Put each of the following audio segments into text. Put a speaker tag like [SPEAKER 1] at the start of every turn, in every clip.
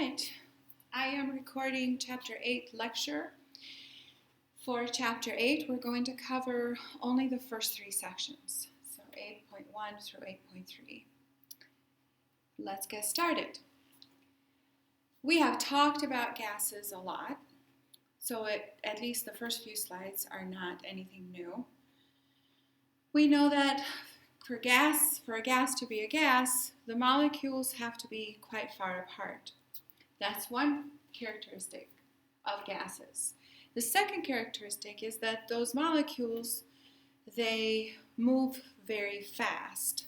[SPEAKER 1] right, I am recording Chapter 8 lecture. For Chapter 8, we're going to cover only the first three sections, so 8.1 through 8.3. Let's get started. We have talked about gases a lot, so at least the first few slides are not anything new. We know that for a gas to be a gas, the molecules have to be quite far apart. That's one characteristic of gases. The second characteristic is that those molecules, they move very fast.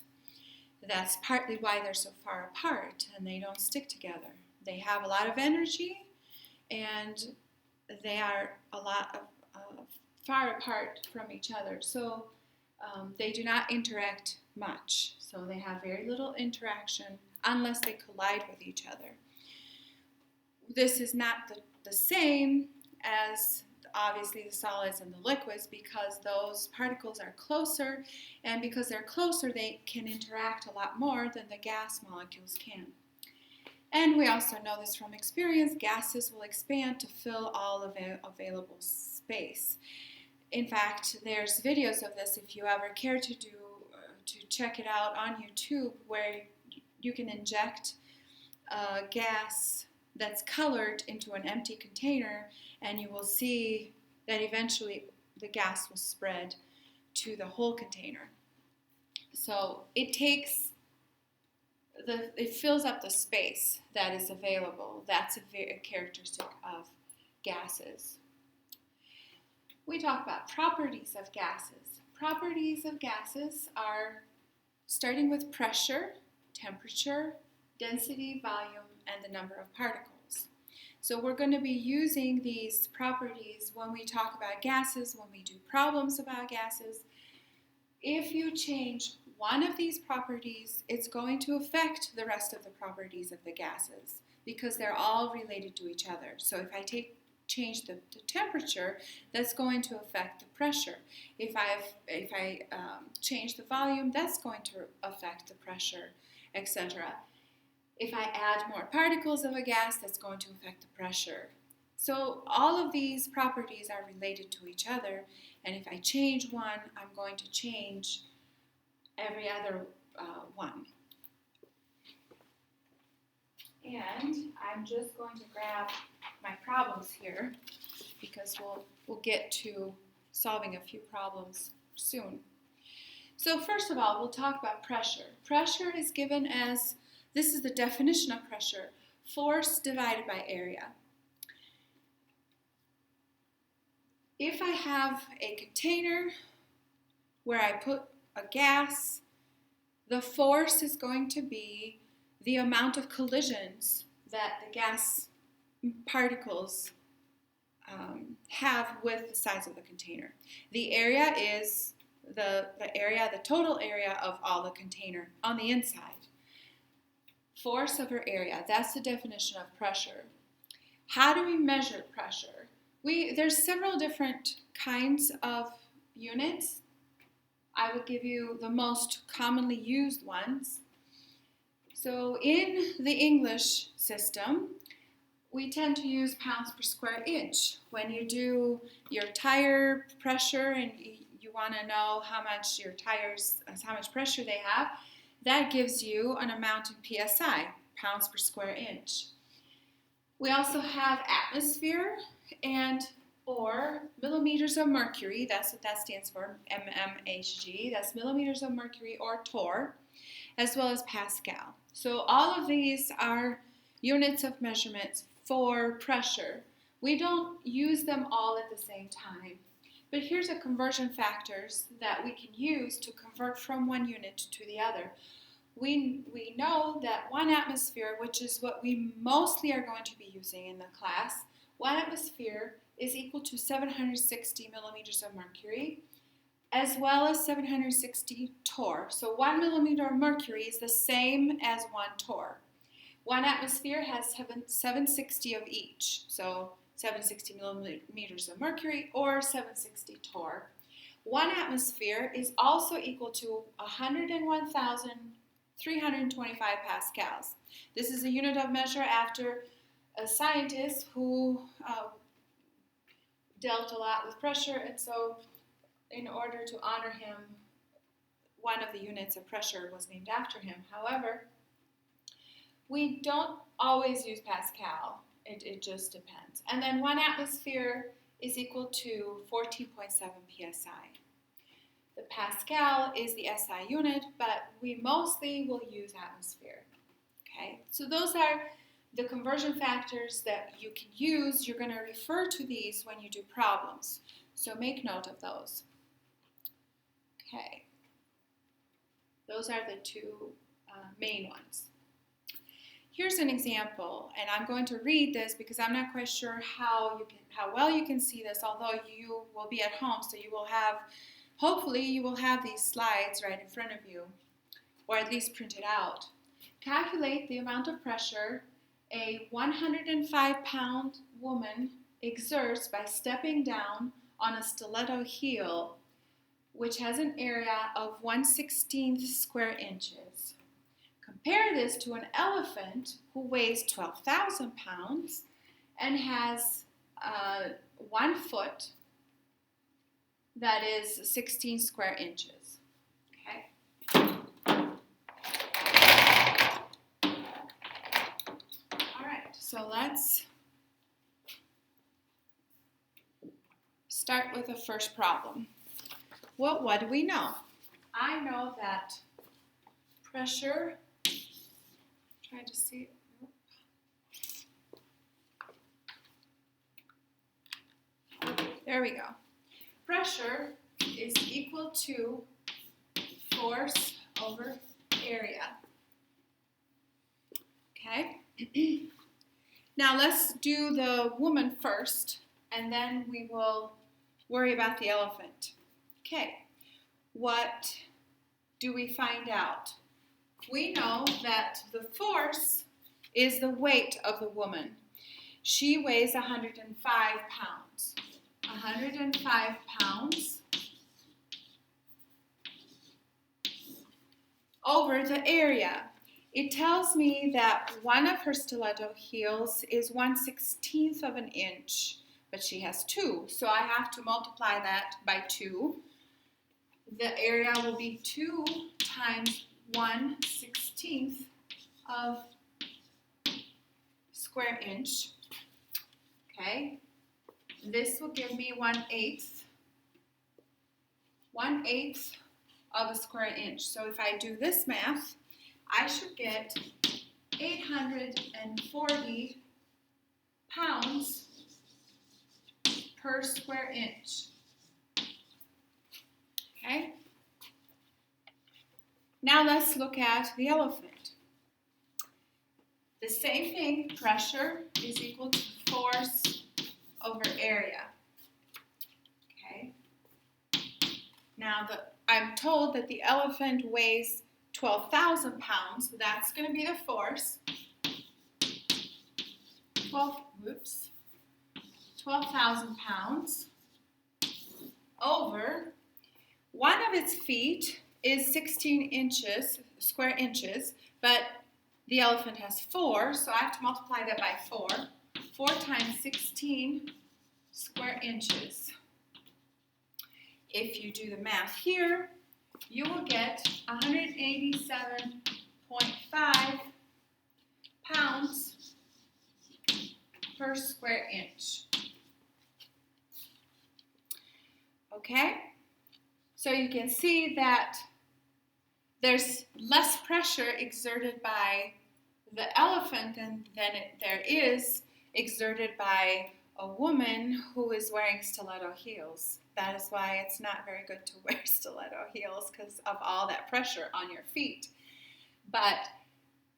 [SPEAKER 1] That's partly why they're so far apart and they don't stick together. They have a lot of energy and they are a lot of far apart from each other. So they do not interact much. So they have very little interaction unless they collide with each other. This is not the same as obviously the solids and the liquids because those particles are closer, and because they're closer they can interact a lot more than the gas molecules can. And we also know this from experience, gases will expand to fill all available space. In fact, there's videos of this if you ever care to check it out on YouTube, where you can inject gas that's colored into an empty container, and you will see that eventually the gas will spread to the whole container. So it fills up the space that is available. That's a characteristic of gases. We talk about properties of gases. Properties of gases are starting with pressure, temperature, density, volume, and the number of particles. So we're going to be using these properties when we talk about gases, when we do problems about gases. If you change one of these properties, it's going to affect the rest of the properties of the gases because they're all related to each other. So if I change the temperature, that's going to affect the pressure. If I change the volume, that's going to affect the pressure, etc. If I add more particles of a gas, that's going to affect the pressure. So all of these properties are related to each other, and if I change one, I'm going to change every other one. And I'm just going to grab my problems here because we'll get to solving a few problems soon. So first of all, we'll talk about pressure. Pressure is given as, this is the definition of pressure, force divided by area. If I have a container where I put a gas, the force is going to be the amount of collisions that the gas particles have with the size of the container. The area is the total area of all the container on the inside. Force over area, that's the definition of pressure. How do we measure pressure? There's several different kinds of units. I will give you the most commonly used ones. So in the English system, we tend to use pounds per square inch. When you do your tire pressure and you want to know how much how much pressure they have, that gives you an amount in PSI, pounds per square inch. We also have atmosphere or millimeters of mercury, that's what that stands for, mmHg, that's millimeters of mercury, or torr, as well as Pascal. So all of these are units of measurements for pressure. We don't use them all at the same time, but here's the conversion factors that we can use to convert from one unit to the other. We know that 1 atmosphere, which is what we mostly are going to be using in the class, 1 atmosphere is equal to 760 millimeters of mercury, as well as 760 torr. So 1 millimeter of mercury is the same as 1 torr. 1 atmosphere has 760 of each, so 760 millimeters of mercury or 760 torr. 1 atmosphere is also equal to 101,325 pascals. This is a unit of measure after a scientist who dealt a lot with pressure, and so in order to honor him, one of the units of pressure was named after him. However, we don't always use Pascal. It just depends. And then 1 atmosphere is equal to 14.7 psi. The Pascal is the SI unit, but we mostly will use atmosphere. Okay, so those are the conversion factors that you can use. You're going to refer to these when you do problems, so make note of those. Okay, those are the two main ones. Here's an example, and I'm going to read this because I'm not quite sure how well you can see this, although you will be at home, so you will have, hopefully you will have these slides right in front of you, or at least printed out. Calculate the amount of pressure a 105-pound woman exerts by stepping down on a stiletto heel, which has an area of 1/16 square inches. Compare this to an elephant who weighs 12,000 pounds and has 1 foot that is 16 square inches. Okay. All right, so let's start with the first problem. Well, what do we know? I know that pressure, try to see, there we go. Pressure is equal to force over area. Okay? Now let's do the woman first, and then we will worry about the elephant. Okay, what do we find out? We know that the force is the weight of the woman. She weighs 105 pounds. 105 pounds over the area. It tells me that one of her stiletto heels is 1/16 of an inch, but she has 2, so I have to multiply that by 2. The area will be 2 times 1/16 of square inch. Okay, this will give me 1/8. 1/8 of a square inch. So if I do this math, I should get 840 pounds per square inch. Okay? Now let's look at the elephant. The same thing, pressure is equal to force over area. Okay? Now I'm told that the elephant weighs 12,000 pounds, so that's going to be the force. 12,000 pounds over, one of its feet is 16 square inches, but the elephant has 4, so I have to multiply that by 4. 4 times 16 square inches. If you do the math here, you will get 187.5 pounds per square inch. Okay? So you can see that there's less pressure exerted by the elephant than there is exerted by a woman who is wearing stiletto heels. That is why it's not very good to wear stiletto heels, because of all that pressure on your feet. But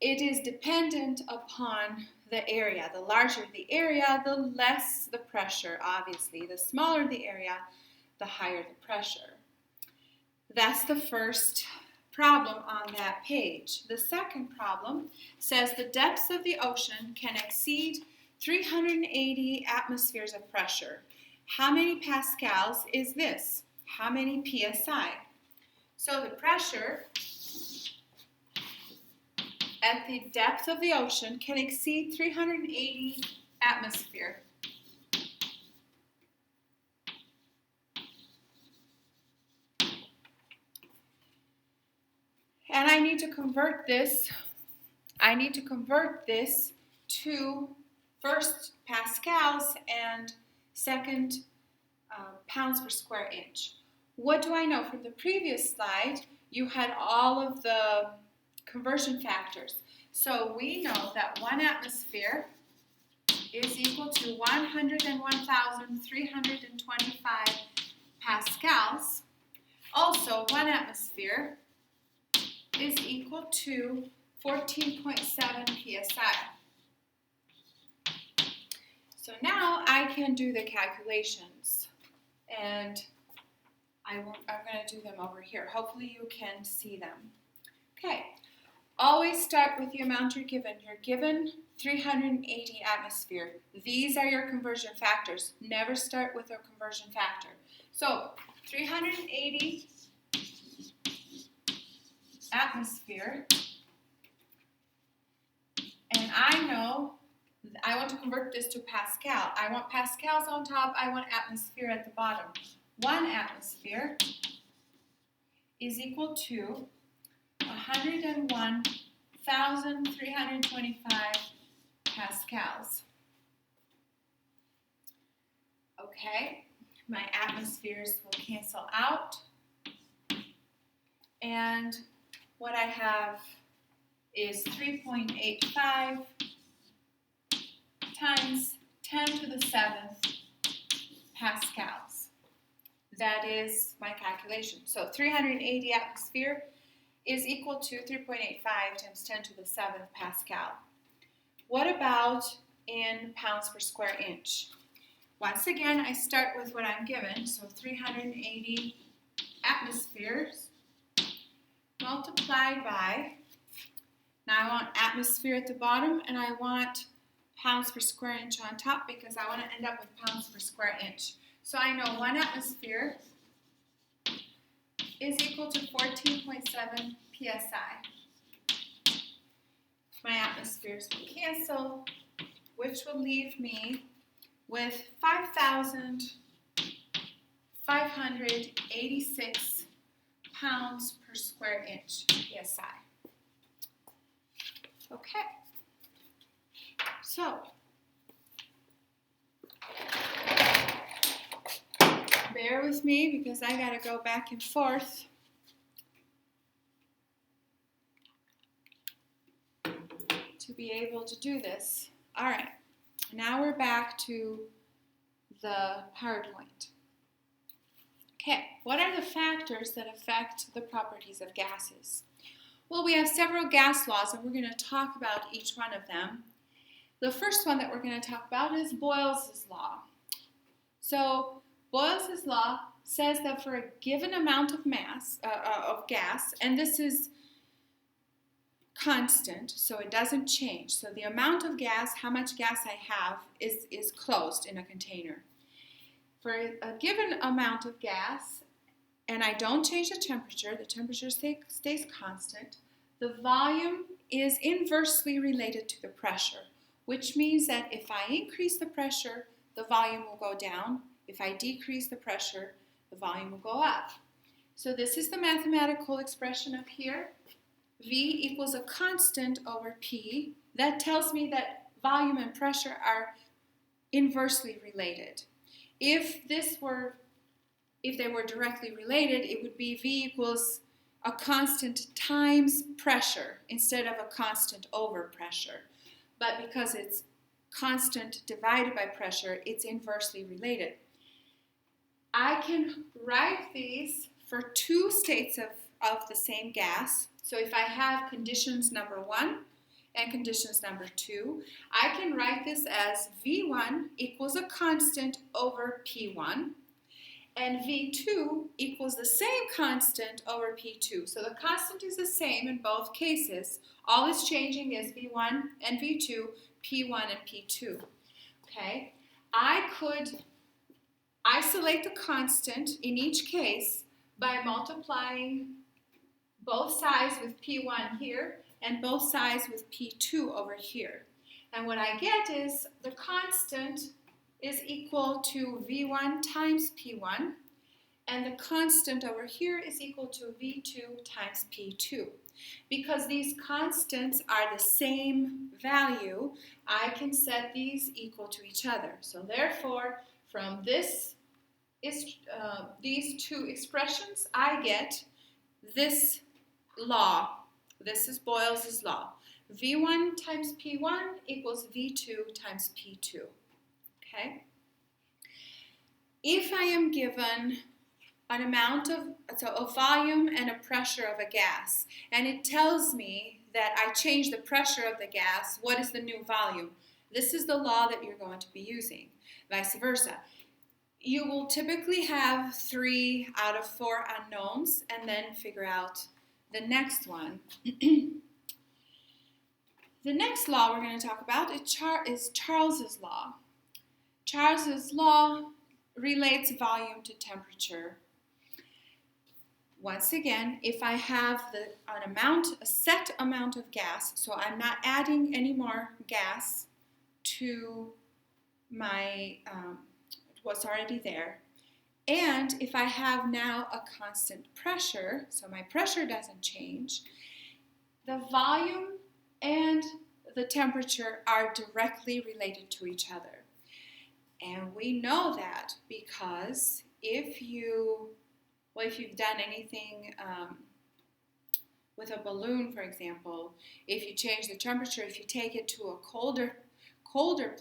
[SPEAKER 1] it is dependent upon the area. The larger the area, the less the pressure, obviously. The smaller the area, the higher the pressure. That's the first problem on that page. The second problem says the depths of the ocean can exceed 380 atmospheres of pressure. How many pascals is this? How many psi? So the pressure at the depth of the ocean can exceed 380 atmosphere. And I need to convert this to first pascals and second pounds per square inch. What do I know? From the previous slide, you had all of the conversion factors. So we know that 1 atmosphere is equal to 101,325 pascals. Also, 1 atmosphere is equal to 14.7 psi. So now I can do the calculations, and I'm going to do them over here. Hopefully you can see them. Okay, always start with the amount you're given. You're given 380 atmosphere. These are your conversion factors. Never start with a conversion factor. So 380 atmosphere, and I know I want to convert this to Pascal. I want pascals on top, I want atmosphere at the bottom. 1 atmosphere is equal to 101,325 pascals. Okay, my atmospheres will cancel out. And what I have is 3.85 times 10 to the 7th pascals. That is my calculation. So 380 atmosphere is equal to 3.85 times 10 to the 7th pascal. What about in pounds per square inch? Once again, I start with what I'm given. So 380 atmospheres multiplied by, now I want atmosphere at the bottom, and I want pounds per square inch on top because I want to end up with pounds per square inch. So I know 1 atmosphere is equal to 14.7 psi. My atmospheres will cancel, which will leave me with 5,586 pounds per square inch psi. Okay. So, bear with me because I got to go back and forth. To be able to do this. All right, now we're back to the PowerPoint. Okay, what are the factors that affect the properties of gases? Well, we have several gas laws, and we're going to talk about each one of them. The first one that we're going to talk about is Boyle's law. So Boyle's law says that for a given amount of mass of gas, and this is constant, so it doesn't change. So the amount of gas, how much gas I have, is closed in a container. For a given amount of gas, and I don't change the temperature stays constant, the volume is inversely related to the pressure, which means that if I increase the pressure, the volume will go down. If I decrease the pressure, the volume will go up. So this is the mathematical expression up here. V equals a constant over P. That tells me that volume and pressure are inversely related. If they were directly related, it would be V equals a constant times pressure instead of a constant over pressure. But because it's constant divided by pressure, it's inversely related. I can write these for 2 states of the same gas. So if I have conditions number 1 and conditions number 2, I can write this as V1 equals a constant over P1, and V2 equals the same constant over P2. So the constant is the same in both cases. All is changing is V1 and V2, P1 and P2. Okay? I could isolate the constant in each case by multiplying both sides with P1 here. and both sides with P2 over here. And what I get is the constant is equal to V1 times P1, and the constant over here is equal to V2 times P2. Because these constants are the same value, I can set these equal to each other. So therefore, from these two expressions, I get this law. This is Boyle's law. V1 times P1 equals V2 times P2. Okay? If I am given an amount of, so a volume and a pressure of a gas, and it tells me that I change the pressure of the gas, what is the new volume? This is the law that you're going to be using, vice versa. You will typically have 3 out of 4 unknowns and then figure out the next one. The next law we're going to talk about is Charles's law. Charles's law relates volume to temperature. Once again, if I have a set amount of gas, so I'm not adding any more gas to my what's already there, and if I have now a constant pressure, so my pressure doesn't change, the volume and the temperature are directly related to each other. And we know that because if you've done anything with a balloon, for example, if you change the temperature, if you take it to a colder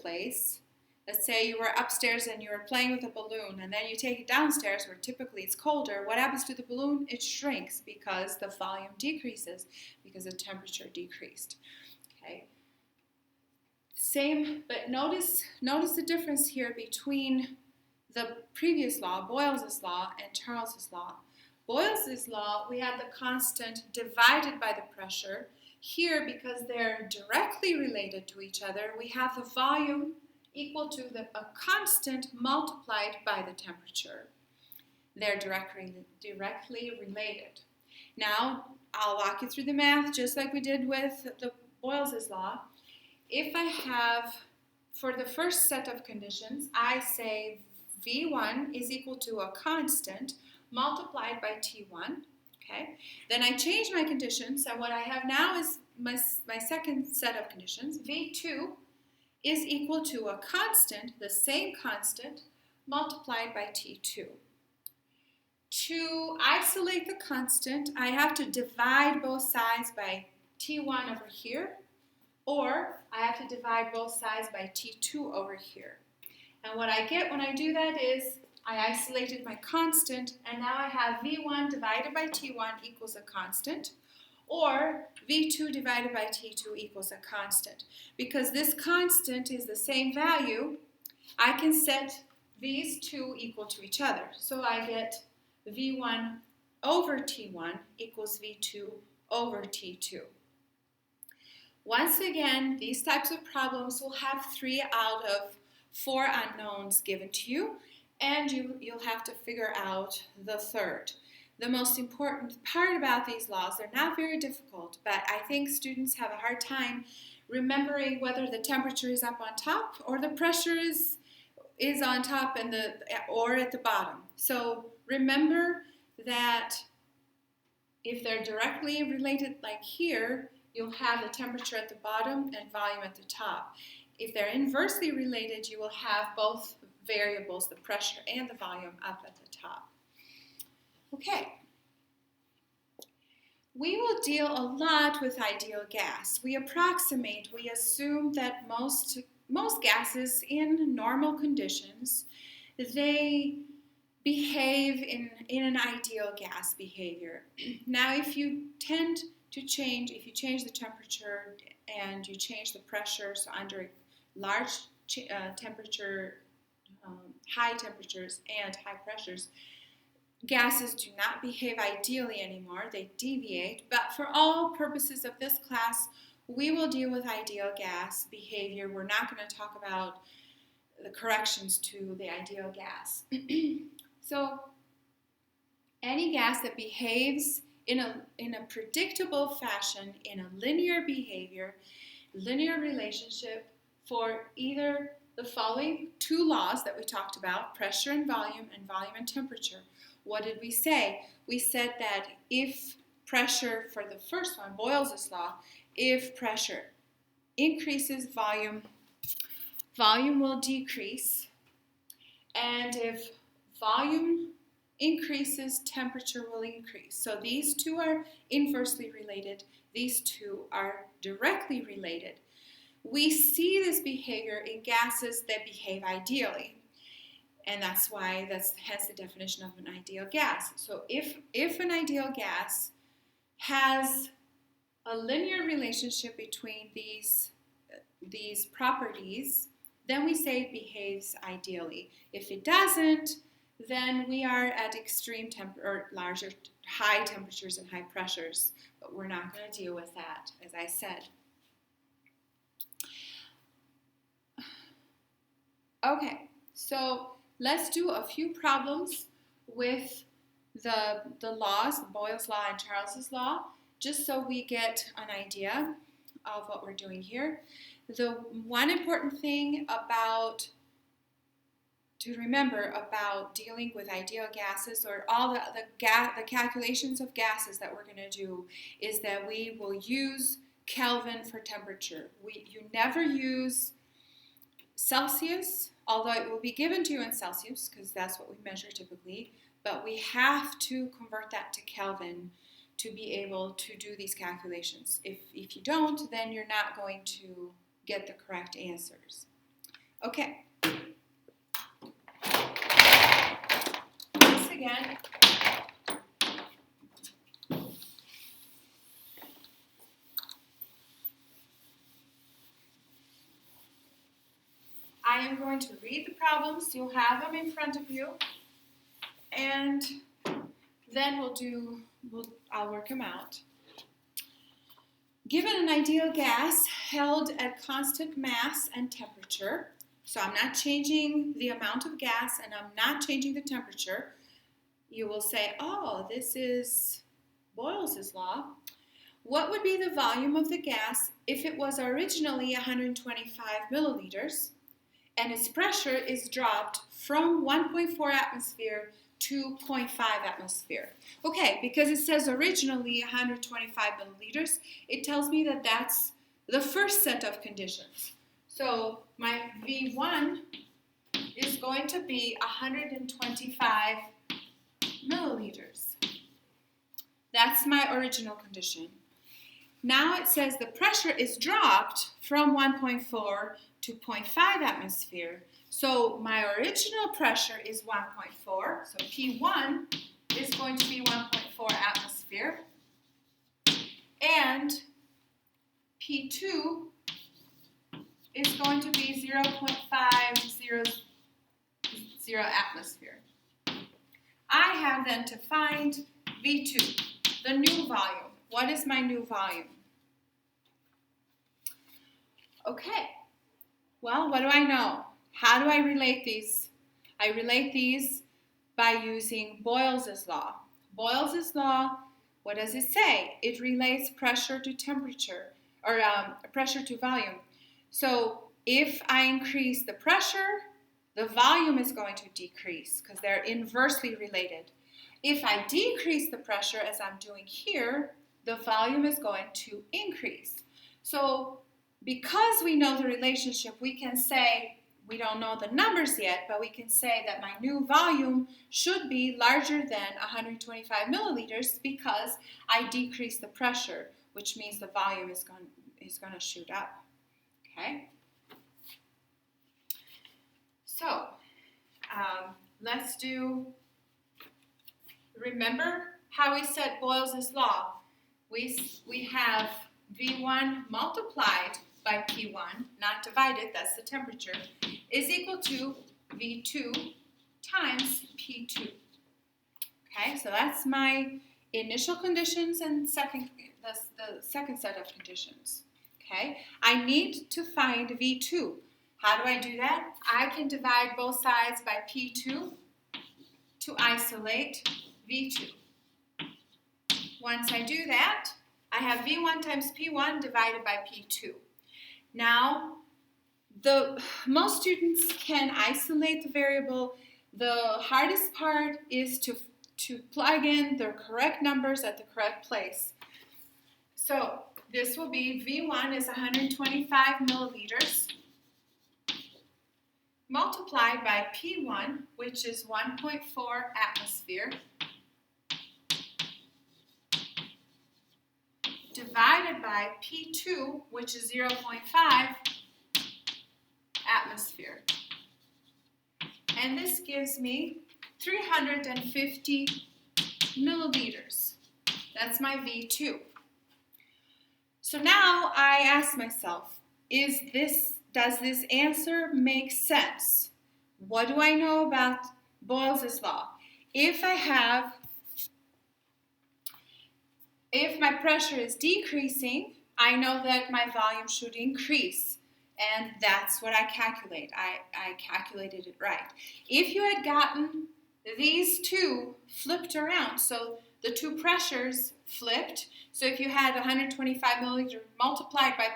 [SPEAKER 1] place, let's say you were upstairs and you were playing with a balloon, and then you take it downstairs where typically it's colder, what happens to the balloon? It shrinks because the volume decreases, because the temperature decreased. Okay. Same, but notice the difference here between the previous law, Boyle's law, and Charles's law. Boyle's law, we have the constant divided by the pressure. Here, because they're directly related to each other, we have the volume equal to a constant multiplied by the temperature. They're directly related. Now, I'll walk you through the math just like we did with the Boyle's law. If I have, for the first set of conditions, I say V1 is equal to a constant multiplied by T1, okay? Then I change my conditions, and what I have now is my second set of conditions. V2 is equal to a constant, the same constant, multiplied by T2. To isolate the constant, I have to divide both sides by T1 over here, or I have to divide both sides by T2 over here. And what I get when I do that is I isolated my constant, and now I have V1 divided by T1 equals a constant, or V2 divided by T2 equals a constant. Because this constant is the same value, I can set these two equal to each other. So I get V1 over T1 equals V2 over T2. Once again, these types of problems will have 3 out of 4 unknowns given to you, and you'll have to figure out the third. The most important part about these laws, they're not very difficult, but I think students have a hard time remembering whether the temperature is up on top or the pressure is on top or at the bottom. So remember that if they're directly related like here, you'll have the temperature at the bottom and volume at the top. If they're inversely related, you will have both variables, the pressure and the volume, up at the top. Okay. We will deal a lot with ideal gas. We approximate, we assume that most gases in normal conditions, they behave in an ideal gas behavior. Now, if you change the temperature and you change the pressure, so under large temperature, high temperatures and high pressures, gases do not behave ideally anymore, they deviate, but for all purposes of this class, we will deal with ideal gas behavior. We're not going to talk about the corrections to the ideal gas. So, any gas that behaves in a predictable fashion, in a linear behavior, linear relationship for either the following two laws that we talked about, pressure and volume and temperature. What did we say? We said that if pressure, for the first one, Boyle's law, if pressure increases, volume will decrease, and if volume increases, temperature will increase. So these two are inversely related. These two are directly related. We see this behavior in gases that behave ideally. And that's hence the definition of an ideal gas. So if an ideal gas has a linear relationship between these properties, then we say it behaves ideally. If it doesn't, then we are at extreme high temperatures and high pressures. But we're not going to deal with that, as I said. Okay, so let's do a few problems with the laws, Boyle's law and Charles's law, just so we get an idea of what we're doing here. The one important thing to remember about dealing with ideal gases, or all the calculations of gases that we're going to do, is that we will use Kelvin for temperature. You never use Celsius, although it will be given to you in Celsius because that's what we measure typically, but we have to convert that to Kelvin to be able to do these calculations. If you don't, then you're not going to get the correct answers. Okay. Once again, I am going to read the problems. You'll have them in front of you, and then I'll work them out. Given an ideal gas held at constant mass and temperature, so I'm not changing the amount of gas and I'm not changing the temperature, you will say, oh, this is Boyle's law. What would be the volume of the gas if it was originally 125 milliliters and its pressure is dropped from 1.4 atmosphere to 0.5 atmosphere? Okay, because it says originally 125 milliliters, it tells me that that's the first set of conditions. So my V1 is going to be 125 milliliters. That's my original condition. Now it says the pressure is dropped from 1.4 to 0.5 atmosphere. So my original pressure is 1.4, so P1 is going to be 1.4 atmosphere, and P2 is going to be 0.500 atmosphere. I have then to find V2, the new volume. What is my new volume? Okay, well, what do I know? How do I relate these? I relate these by using Boyle's law. Boyle's law, what does it say? It relates pressure to temperature, or pressure to volume. So if I increase the pressure, the volume is going to decrease because they're inversely related. If I decrease the pressure, as I'm doing here, the volume is going to increase. So because we know the relationship, we can say, we don't know the numbers yet, but we can say that my new volume should be larger than 125 milliliters because I decrease the pressure, which means the volume is going to shoot up. Okay? So, remember how we said Boyle's law? We have V1 multiplied by P1, not divided, that's the temperature, is equal to V2 times P2. Okay, so that's my initial conditions and the second set of conditions. Okay, I need to find V2. How do I do that? I can divide both sides by P2 to isolate V2. once I do that, I have V1 times P1 divided by P2. Now, most students can isolate the variable. The hardest part is to plug in the correct numbers at the correct place. So this will be V1 is 125 milliliters multiplied by P1, which is 1.4 atmosphere, divided by P2, which is 0.5 atmosphere. And this gives me 350 milliliters. That's my V2. So now I ask myself, does this answer make sense? What do I know about Boyle's law? If my pressure is decreasing, I know that my volume should increase. And that's what I calculate. I calculated it right. If you had gotten these two flipped around, so the two pressures flipped, so if you had 125 milliliters multiplied by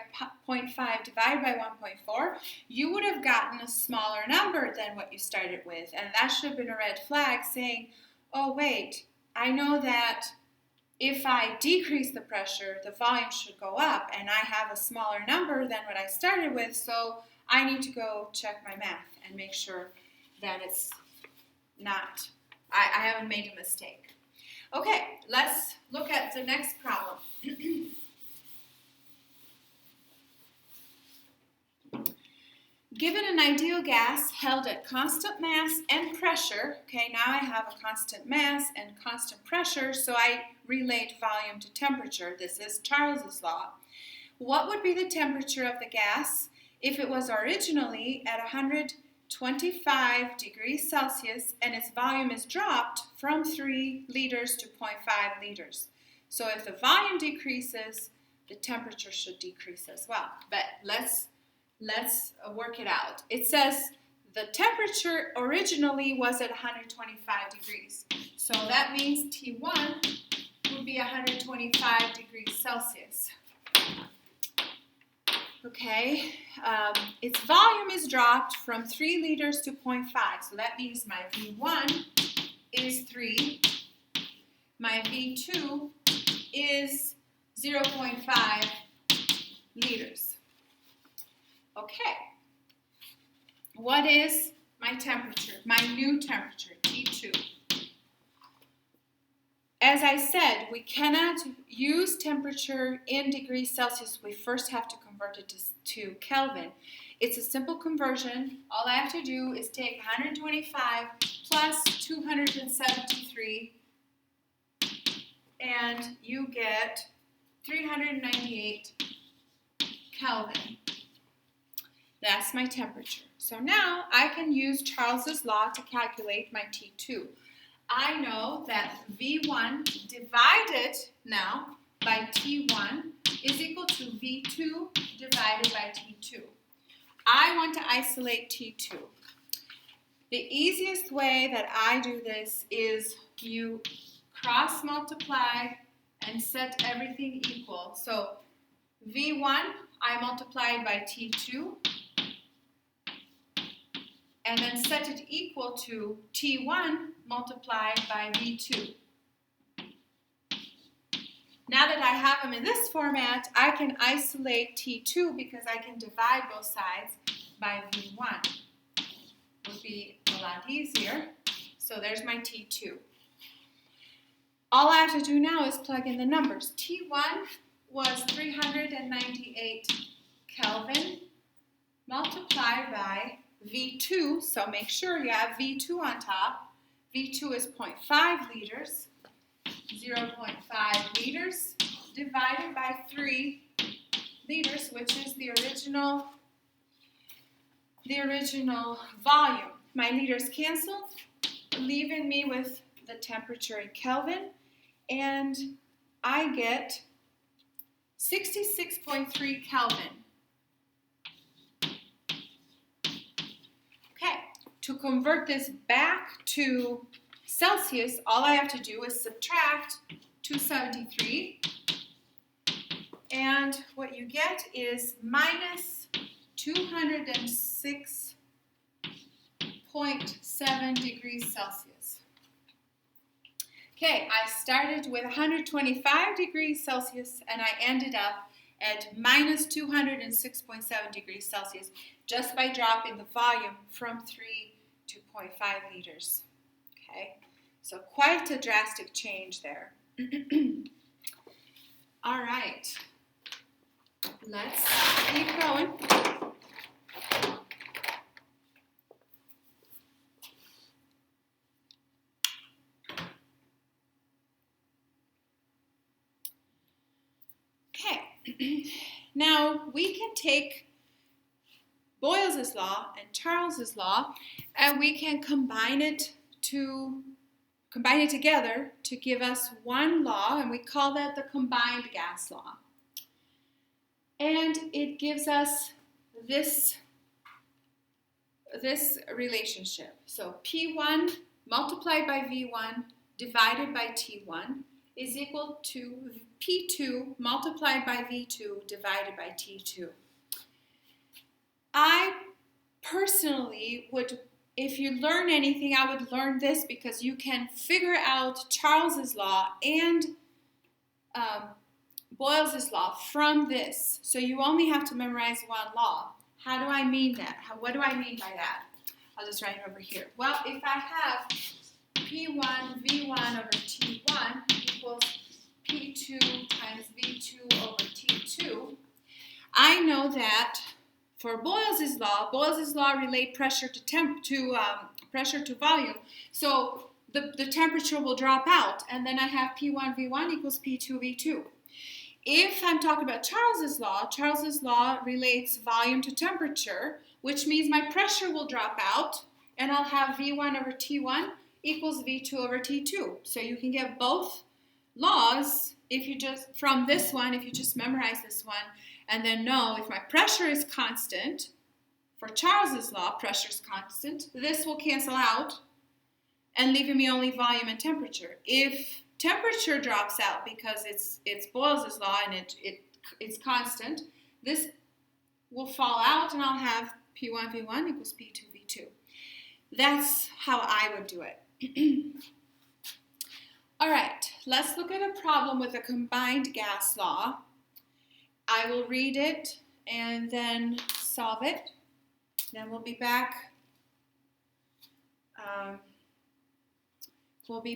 [SPEAKER 1] 0.5 divided by 1.4, you would have gotten a smaller number than what you started with. And that should have been a red flag saying, oh wait, I know that if I decrease the pressure, the volume should go up, and I have a smaller number than what I started with, so I need to go check my math and make sure that it's not, I haven't made a mistake. Okay, let's look at the next problem. Given an ideal gas held at constant mass and pressure, okay, now I have a constant mass and constant pressure, so I relate volume to temperature. This is Charles's law. What would be the temperature of the gas if it was originally at 125 degrees Celsius and its volume is dropped from 3 liters to 0.5 liters? So if the volume decreases, the temperature should decrease as well. But let's work it out. It says the temperature originally was at 125 degrees. So that means T1 would be 125 degrees Celsius. Okay, its volume is dropped from 3 liters to 0.5. So that means my V1 is 3. My V2 is 0.5 liters. Okay, what is my temperature, my new temperature, T2? As I said, we cannot use temperature in degrees Celsius. We first have to convert it to Kelvin. It's a simple conversion. All I have to do is take 125 plus 273, and you get 398 Kelvin. That's my temperature. So now I can use Charles's law to calculate my T2. I know that V1 divided now by T1 is equal to V2 divided by T2. I want to isolate T2. The easiest way that I do this is you cross multiply and set everything equal. So V1 I multiplied by T2, and then set it equal to T1 multiplied by V2. Now that I have them in this format, I can isolate T2 because I can divide both sides by V1. It would be a lot easier. So there's my T2. All I have to do now is plug in the numbers. T1 was 398 Kelvin multiplied by V2, so make sure you have V2 on top. V2 is 0.5 liters, 0.5 liters divided by 3 liters, which is the original volume. My liters cancel, leaving me with the temperature in Kelvin, and I get 66.3 Kelvin. To convert this back to Celsius, all I have to do is subtract 273. And what you get is minus 206.7 degrees Celsius. Okay, I started with 125 degrees Celsius and I ended up at minus 206.7 degrees Celsius just by dropping the volume from 3 to 0.5 liters. Okay, so quite a drastic change there. All right, let's keep going. Now, we can take Boyle's law and Charles's law, and we can combine it together to give us one law, and we call that the combined gas law. And it gives us this relationship. So P1 multiplied by V1 divided by T1 is equal to P2 multiplied by V2 divided by T2. I personally would, if you learn anything, I would learn this because you can figure out Charles's law and Boyle's law from this. So you only have to memorize one law. How do I mean that? What do I mean by that? I'll just write it over here. Well, if I have P1 V1 over T1 equals P2 times V2 over T2, I know that for Boyle's law relate pressure to volume. So the temperature will drop out, and then I have P1 V1 equals P2 V2. If I'm talking about Charles's law relates volume to temperature, which means my pressure will drop out, and I'll have V1 over T1 equals V2 over T2. So you can get both laws if you just memorize this one, and then know if my pressure is constant, for Charles's law, pressure is constant, this will cancel out and leaving me only volume and temperature. If temperature drops out because it's Boyle's law and it's constant, this will fall out and I'll have P1 V1 equals P2 V2. That's how I would do it. All right, let's look at a problem with a combined gas law. I will read it and then solve it. Then we'll be back. With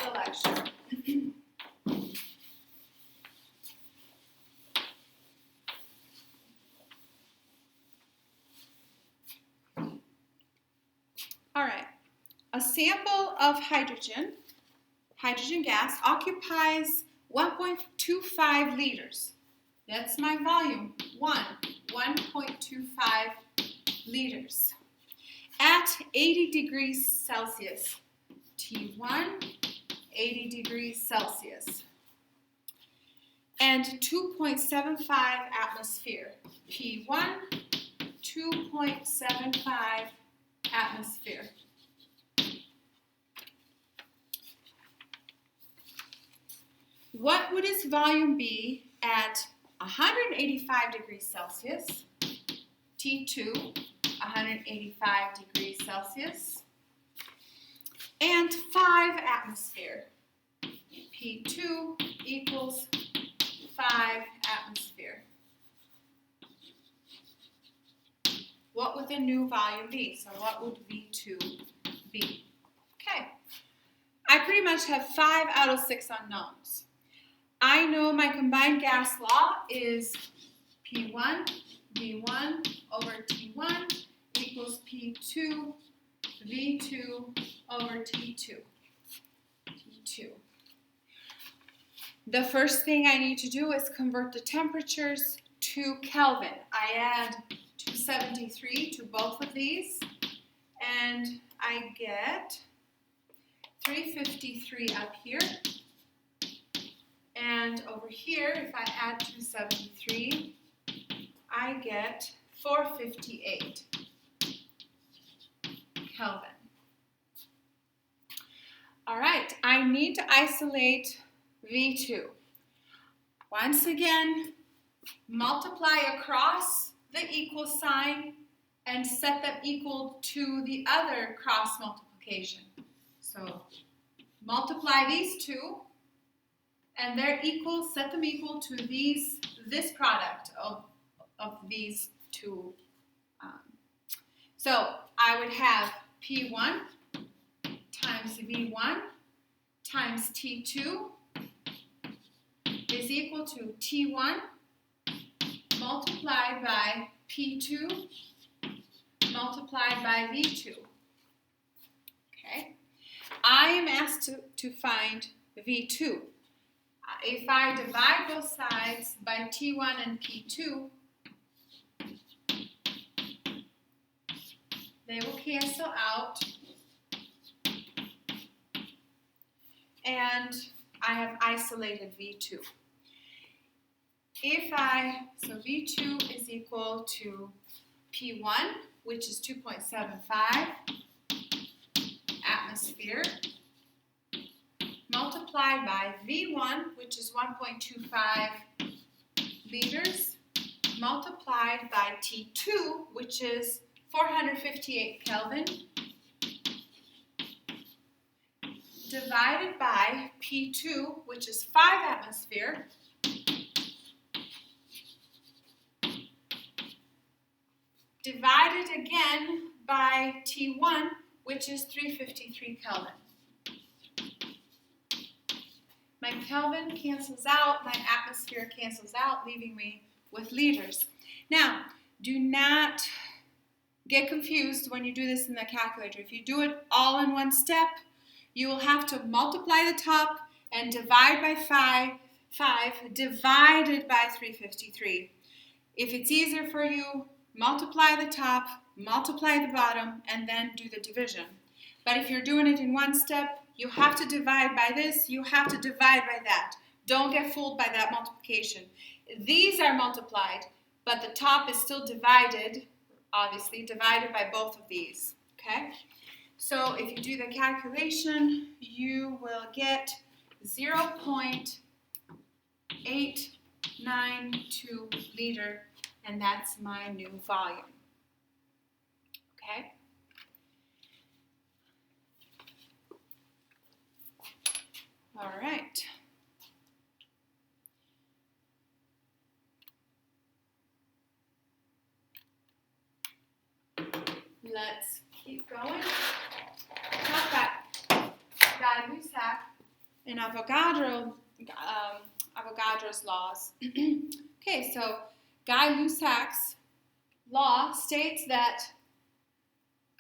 [SPEAKER 1] the lecture. All right, a sample of hydrogen gas occupies 1.25 liters. That's my volume, 1.25 liters. At 80 degrees Celsius, T1, 80 degrees Celsius. And 2.75 atmosphere, P1, 2.75 atmosphere. What would its volume be at 185 degrees Celsius, T2, 185 degrees Celsius, and 5 atmosphere, P2 equals 5 atmosphere. What would the new volume be? So what would V2 be? Okay, I pretty much have 5 out of 6 unknowns. I know my combined gas law is P1 V1 over T1 equals P2 V2 over T2. The first thing I need to do is convert the temperatures to Kelvin. I add 273 to both of these, and I get 353 up here. And over here, if I add 273, I get 458 Kelvin. All right, I need to isolate V2. Once again, multiply across the equal sign and set them equal to the other cross multiplication. So multiply these two, and they're equal, set them equal to this product of these two. So I would have P1 times V1 times T2 is equal to T1 multiplied by P2 multiplied by V2. Okay. I am asked to find V2. If I divide both sides by T1 and P2, they will cancel out, and I have isolated V2. So V2 is equal to P1, which is 2.75 atmosphere, multiplied by V1, which is 1.25 liters, multiplied by T2, which is 458 Kelvin, divided by P2, which is 5 atmosphere, divided again by T1, which is 353 Kelvin. My Kelvin cancels out, my atmosphere cancels out, leaving me with liters. Now, do not get confused when you do this in the calculator. If you do it all in one step, you will have to multiply the top and divide by 5 divided by 353. If it's easier for you, multiply the top, multiply the bottom, and then do the division. But if you're doing it in one step, you have to divide by this, you have to divide by that. Don't get fooled by that multiplication. These are multiplied, but the top is still divided, obviously, divided by both of these, okay? So if you do the calculation, you will get 0.892 liter, and that's my new volume, okay? All right. Let's keep going. Talk about Gay-Lussac and Avogadro's laws. Okay, so Gay-Lussac's law states that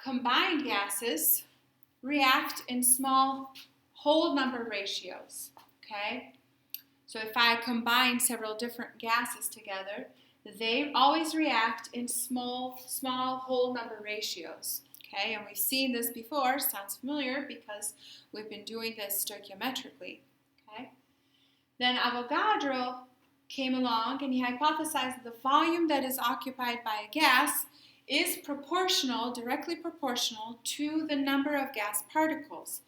[SPEAKER 1] combined gases react in small whole number ratios, okay? So if I combine several different gases together, they always react in small whole number ratios, okay? And we've seen this before, sounds familiar, because we've been doing this stoichiometrically, okay? Then Avogadro came along and he hypothesized that the volume that is occupied by a gas is proportional, directly proportional to the number of gas particles,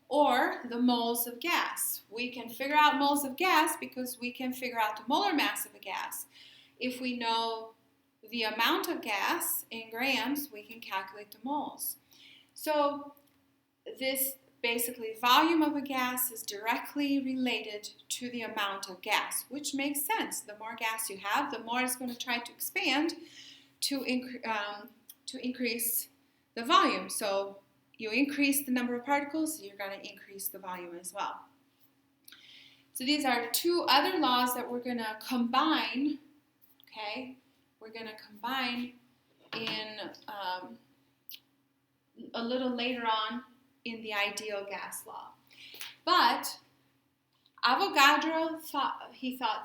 [SPEAKER 1] or the moles of gas. We can figure out moles of gas because we can figure out the molar mass of a gas. If we know the amount of gas in grams, we can calculate the moles. So this basically volume of a gas is directly related to the amount of gas, which makes sense. The more gas you have, the more it's going to try to expand to increase the volume. So you increase the number of particles, you're going to increase the volume as well. So these are two other laws that we're going to combine, okay? We're going to combine in a little later on in the ideal gas law. But Avogadro thought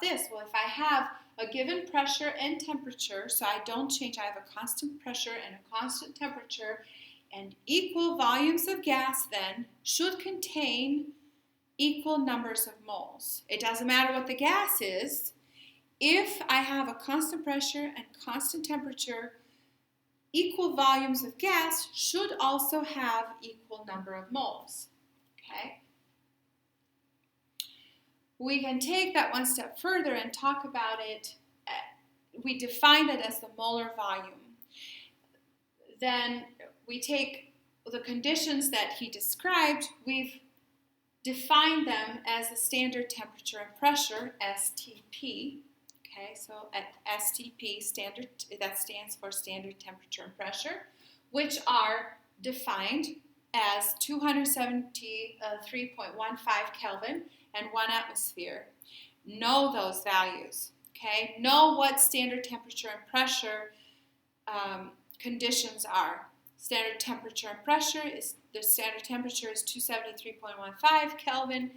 [SPEAKER 1] this, well, if I have a given pressure and temperature, so I don't change, I have a constant pressure and a constant temperature, and equal volumes of gas then should contain equal numbers of moles. It doesn't matter what the gas is. If I have a constant pressure and constant temperature, equal volumes of gas should also have equal number of moles. Okay. We can take that one step further and talk about it. We define it as the molar volume. Then we take the conditions that he described, we've defined them as the standard temperature and pressure, STP. Okay, so at STP, standard, that stands for standard temperature and pressure, which are defined as 273.15 Kelvin and 1 atmosphere. Know those values, okay? Know what standard temperature and pressure conditions are. Standard temperature and pressure is, the standard temperature is 273.15 Kelvin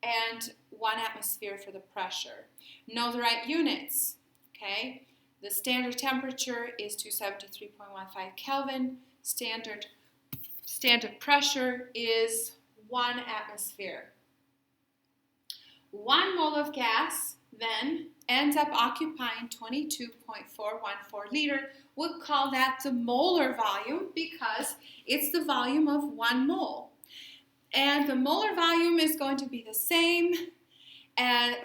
[SPEAKER 1] and 1 atmosphere for the pressure. Know the right units, okay? The standard temperature is 273.15 Kelvin. Standard pressure is 1 atmosphere. 1 mole of gas then ends up occupying 22.414 liter. We'll call that the molar volume because it's the volume of 1 mole. And the molar volume is going to be the same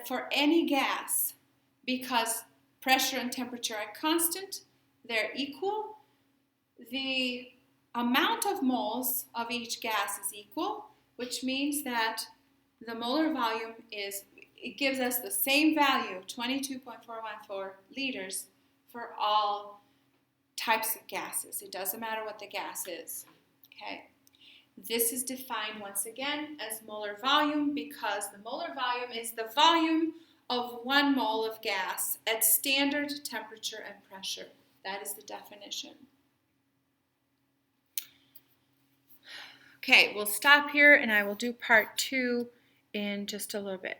[SPEAKER 1] for any gas because pressure and temperature are constant. They're equal. The amount of moles of each gas is equal, which means that the molar volume it gives us the same value, 22.414 liters for all types of gases. It doesn't matter what the gas is, okay? This is defined once again as molar volume because the molar volume is the volume of 1 mole of gas at standard temperature and pressure. That is the definition. Okay, we'll stop here and I will do part 2 in just a little bit.